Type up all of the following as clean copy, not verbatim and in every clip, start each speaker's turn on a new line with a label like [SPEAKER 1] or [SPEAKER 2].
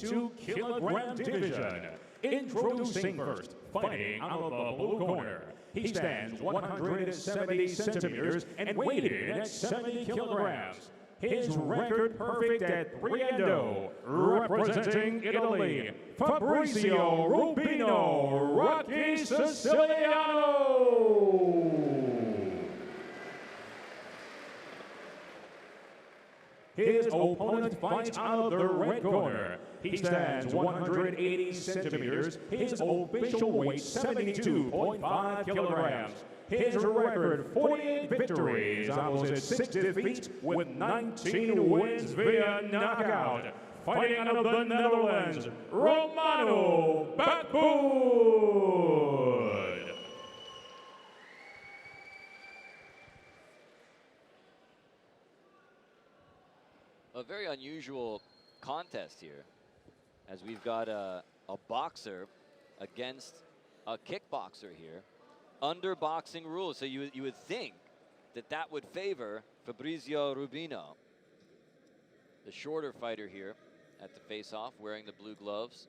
[SPEAKER 1] 72-kilogram division. Introducing first, fighting out of the blue corner. He stands 170 centimeters and weighed in at 70 kilograms. His record perfect at 3-0, representing Italy, Fabrizio Rubino, Rocky Siciliano. His opponent fights out of the red corner. He stands 180 centimeters. His official weight 72.5 kilograms. His record 48 victories, opposite 6 defeats with 19 wins via knockout. Fighting out of the Netherlands, Romano Bakboord.
[SPEAKER 2] A very unusual contest here, as we've got a boxer against a kickboxer here, under boxing rules. So you would think that would favor Fabrizio Rubino, the shorter fighter here at the face-off, wearing the blue gloves.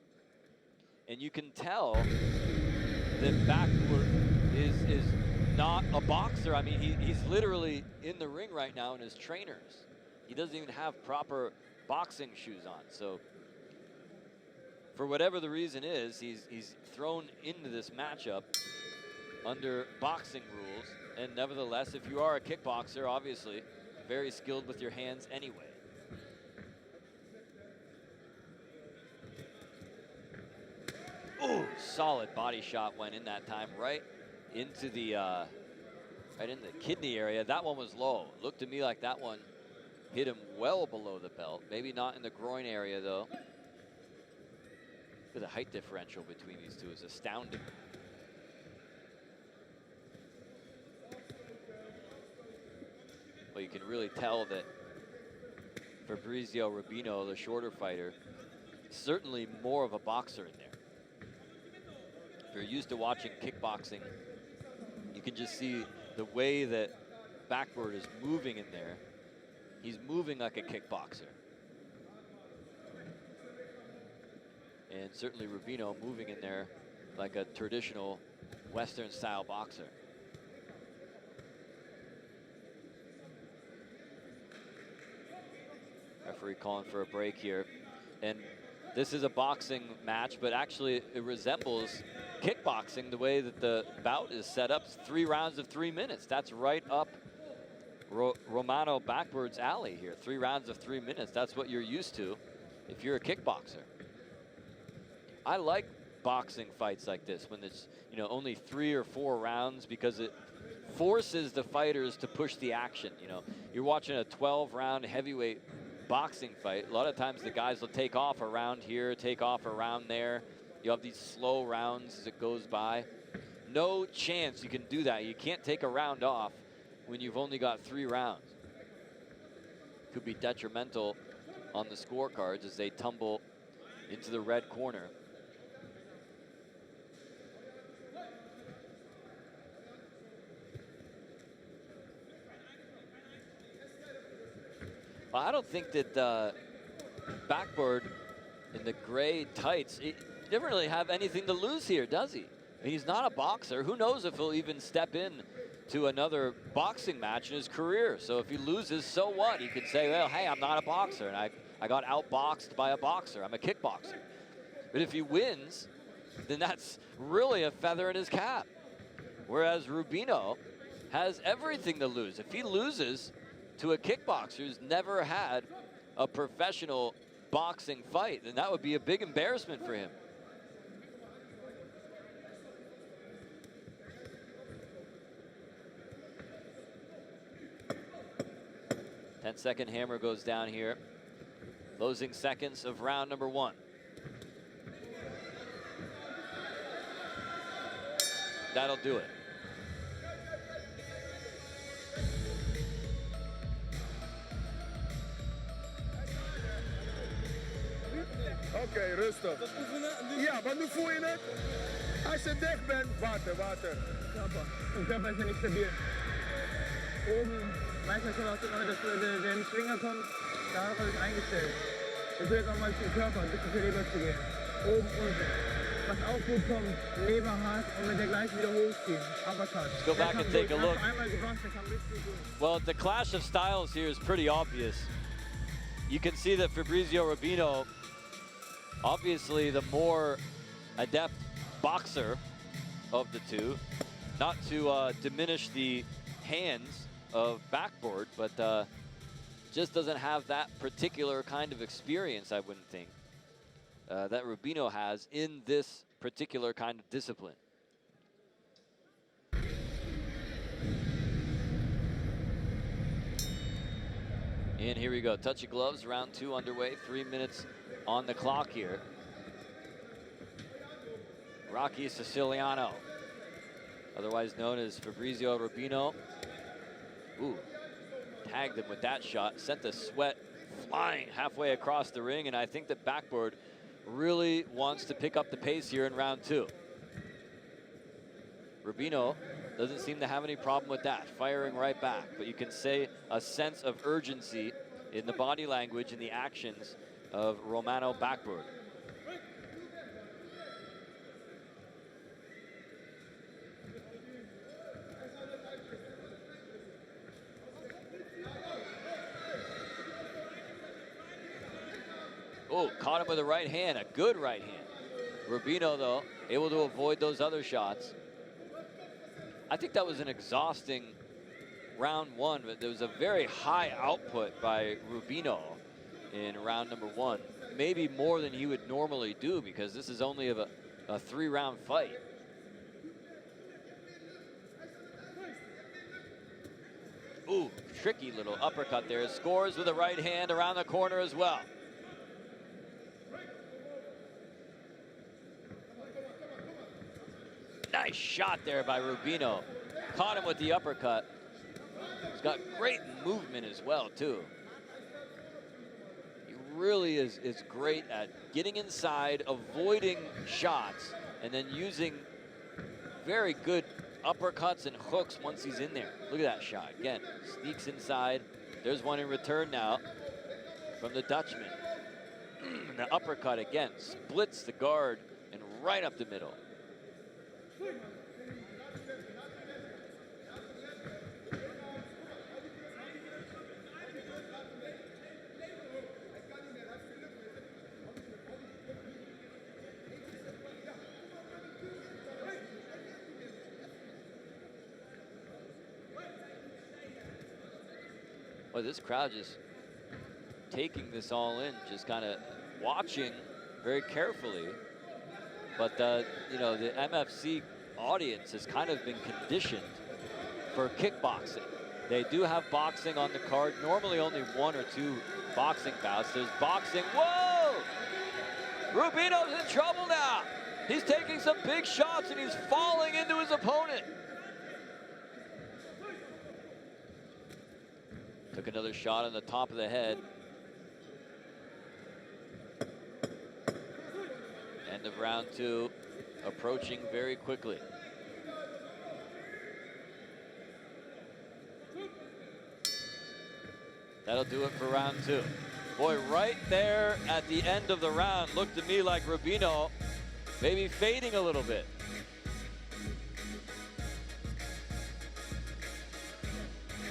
[SPEAKER 2] And you can tell that Bakboord is not a boxer. I mean, he's literally in the ring right now in his trainers. He doesn't even have proper boxing shoes on. So for whatever the reason is, he's thrown into this matchup under boxing rules. And nevertheless, if you are a kickboxer, obviously very skilled with your hands anyway. Oh, solid body shot went in that time, right into the kidney area. That one was low. Looked to me like that one hit him well below the belt. Maybe not in the groin area, though. The height differential between these two is astounding. Well, you can really tell that Fabrizio Rubino, the shorter fighter, certainly more of a boxer in there. If you're used to watching kickboxing, you can just see the way that Bakboord is moving in there. He's moving like a kickboxer. And certainly Rubino moving in there like a traditional Western style boxer. Referee calling for a break here. And this is a boxing match, but actually it resembles kickboxing the way that the bout is set up. 3 rounds of 3 minutes. That's right up Romano Bakboord's alley here. 3 rounds of 3 minutes. That's what you're used to if you're a kickboxer. I like boxing fights like this when it's, you know, only 3 or 4 rounds, because it forces the fighters to push the action. You know, you're watching a 12-round heavyweight boxing fight. A lot of times the guys will take off around here, take off around there. You have these slow rounds as it goes by. No chance you can do that. You can't take a round off when you've only got 3 rounds. Could be detrimental on the scorecards as they tumble into the red corner. Well, I don't think that Bakboord in the gray tights, he doesn't really have anything to lose here, does he? I mean, he's not a boxer. Who knows if he'll even step in to another boxing match in his career. So if he loses, so what? He could say, well, hey, I'm not a boxer, and I got outboxed by a boxer. I'm a kickboxer. But if he wins, then that's really a feather in his cap. Whereas Rubino has everything to lose. If he loses to a kickboxer who's never had a professional boxing fight, then that would be a big embarrassment for him. Ten-second hammer goes down here. Closing seconds of round number 1. That'll do it.
[SPEAKER 3] Oké, rustig. Ja, maar nu voel je het. Als je dicht bent, water.
[SPEAKER 4] Ja, ik ben best nicht stabil. Oben, meistens schon, dass der Springer kommt, darauf habe ich eingestellt. Ich will jetzt auch mal zum Körper, ein bisschen für Leber zu gehen. Oben, unten. Was auch gut kommt, Leber hart und mit der gleichen wieder hochziehen. Uppercut.
[SPEAKER 2] Let's go back and take a look.
[SPEAKER 4] Einmal gebracht, der kann richtig gut.
[SPEAKER 2] Well, the clash of styles here is pretty obvious. You can see that Fabrizio Rubino, obviously the more adept boxer of the two. Not to diminish the hands of Bakboord, but just doesn't have that particular kind of experience, I wouldn't think, that Rubino has in this particular kind of discipline. And here we go, touch of gloves, round 2 underway, 3 minutes on the clock here. Rocky Siciliano, otherwise known as Fabrizio Rubino. Ooh, tagged him with that shot, sent the sweat flying halfway across the ring, and I think that Bakboord really wants to pick up the pace here in round 2. Rubino doesn't seem to have any problem with that, firing right back, but you can say a sense of urgency in the body language and the actions of Romano Bakboord. Oh, caught him with a right hand, a good right hand. Rubino, though, able to avoid those other shots. I think that was an exhausting round 1, but there was a very high output by Rubino in round number 1. Maybe more than he would normally do, because this is only a 3-round fight. Ooh, tricky little uppercut there. Scores with a right hand around the corner as well. Nice shot there by Rubino. Caught him with the uppercut. He's got great movement as well, too. He really is great at getting inside, avoiding shots, and then using very good uppercuts and hooks once he's in there. Look at that shot. Again, sneaks inside. There's one in return now from the Dutchman. And the uppercut again, splits the guard and right up the middle. Well, this crowd just taking this all in, just kind of watching very carefully. But, you know, the MFC audience has kind of been conditioned for kickboxing. They do have boxing on the card, normally only 1 or 2 boxing bouts. There's boxing. Whoa! Rubino's in trouble now. He's taking some big shots and he's falling into his opponent. Took another shot on the top of the head. End of round 2, approaching very quickly. That'll do it for round 2. Boy, right there at the end of the round, looked to me like Rubino maybe fading a little bit.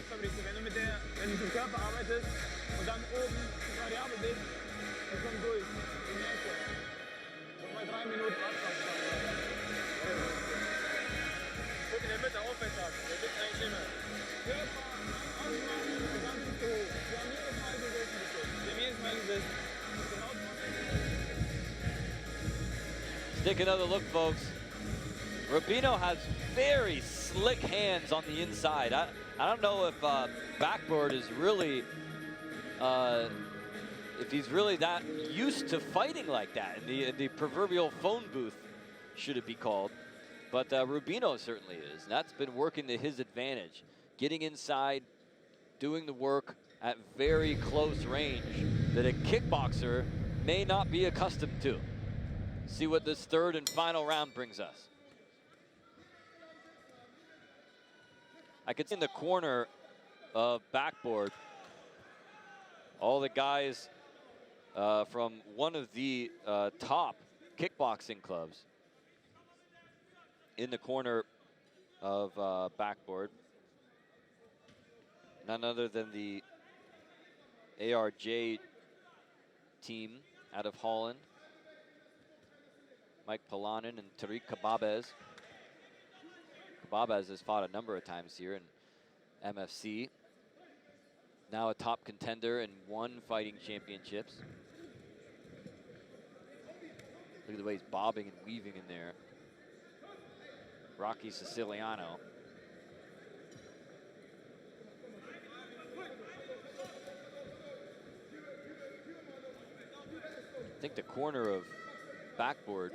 [SPEAKER 4] Fabrizio, wenn du mit dem Körper arbeitest und dann oben die Variable bist, dann komm durch. Du merkst es. Nochmal 3 Minuten Abstand. Guck in der Mitte aufwärts. Der sitzt eigentlich immer. Körper ausmachen und dann bist du hoch. Wir haben jedes Mal gesessen. Wir haben jedes Mal gesessen.
[SPEAKER 2] Let's take another look, folks. Rubino has very slick hands on the inside. I don't know if Bakboord is really, if he's really that used to fighting like that in the proverbial phone booth, should it be called. But Rubino certainly is. And that's been working to his advantage. Getting inside, doing the work at very close range that a kickboxer may not be accustomed to. See what this third and final round brings us. I could see in the corner of Bakboord all the guys from one of the top kickboxing clubs in the corner of Bakboord. None other than the ARJ team out of Holland. Mike Polanen and Tariq Kababez. Kababez has fought a number of times here in MFC. Now a top contender and won fighting championships. Look at the way he's bobbing and weaving in there. Rocky Siciliano. I think the corner of Bakboord,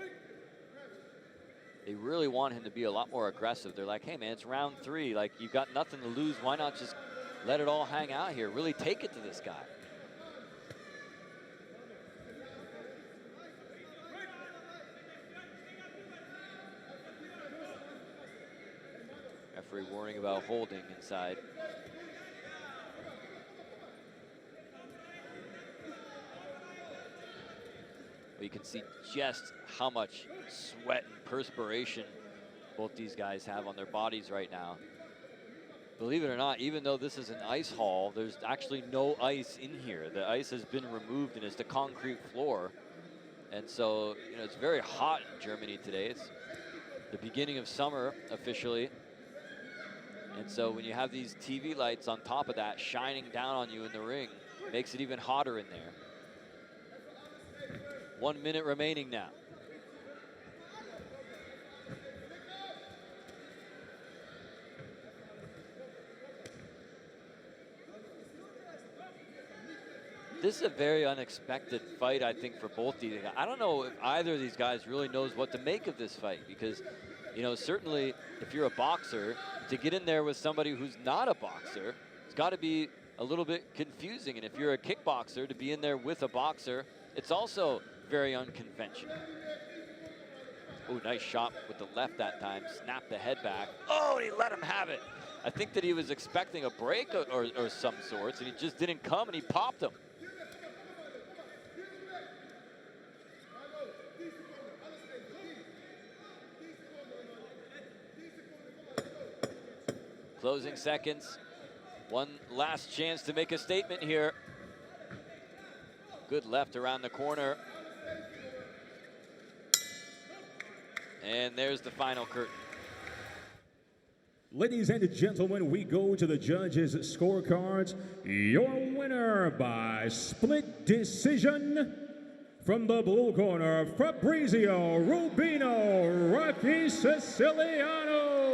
[SPEAKER 2] they really want him to be a lot more aggressive. They're like, hey man, it's round 3. Like, you've got nothing to lose. Why not just let it all hang out here? Really take it to this guy. Referee warning about holding inside. You can see just how much sweat and perspiration both these guys have on their bodies right now. Believe it or not, even though this is an ice hall, there's actually no ice in here. The ice has been removed and it's the concrete floor. And so, you know, it's very hot in Germany today. It's the beginning of summer officially. And so when you have these TV lights on top of that shining down on you in the ring, it makes it even hotter in there. 1 minute remaining now. This is a very unexpected fight, I think, for both these guys. I don't know if either of these guys really knows what to make of this fight because, you know, certainly if you're a boxer, to get in there with somebody who's not a boxer, it's got to be a little bit confusing. And if you're a kickboxer, to be in there with a boxer, it's also very unconventional. Oh, nice shot with the left that time. Snapped the head back. Oh, he let him have it. I think that he was expecting a break or some sorts, and he just didn't come, and he popped him. Closing seconds. One last chance to make a statement here. Good left around the corner. And there's the final curtain.
[SPEAKER 1] Ladies and gentlemen, we go to the judges' scorecards. Your winner by split decision from the blue corner, Fabrizio Rubino, Rocky Siciliano.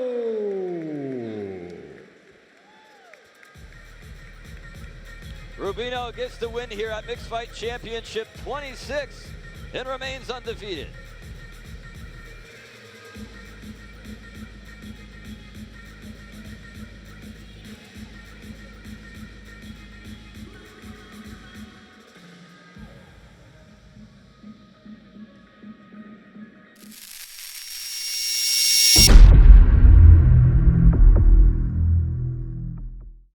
[SPEAKER 2] Rubino gets the win here at Mixfight Championship 26 and remains undefeated.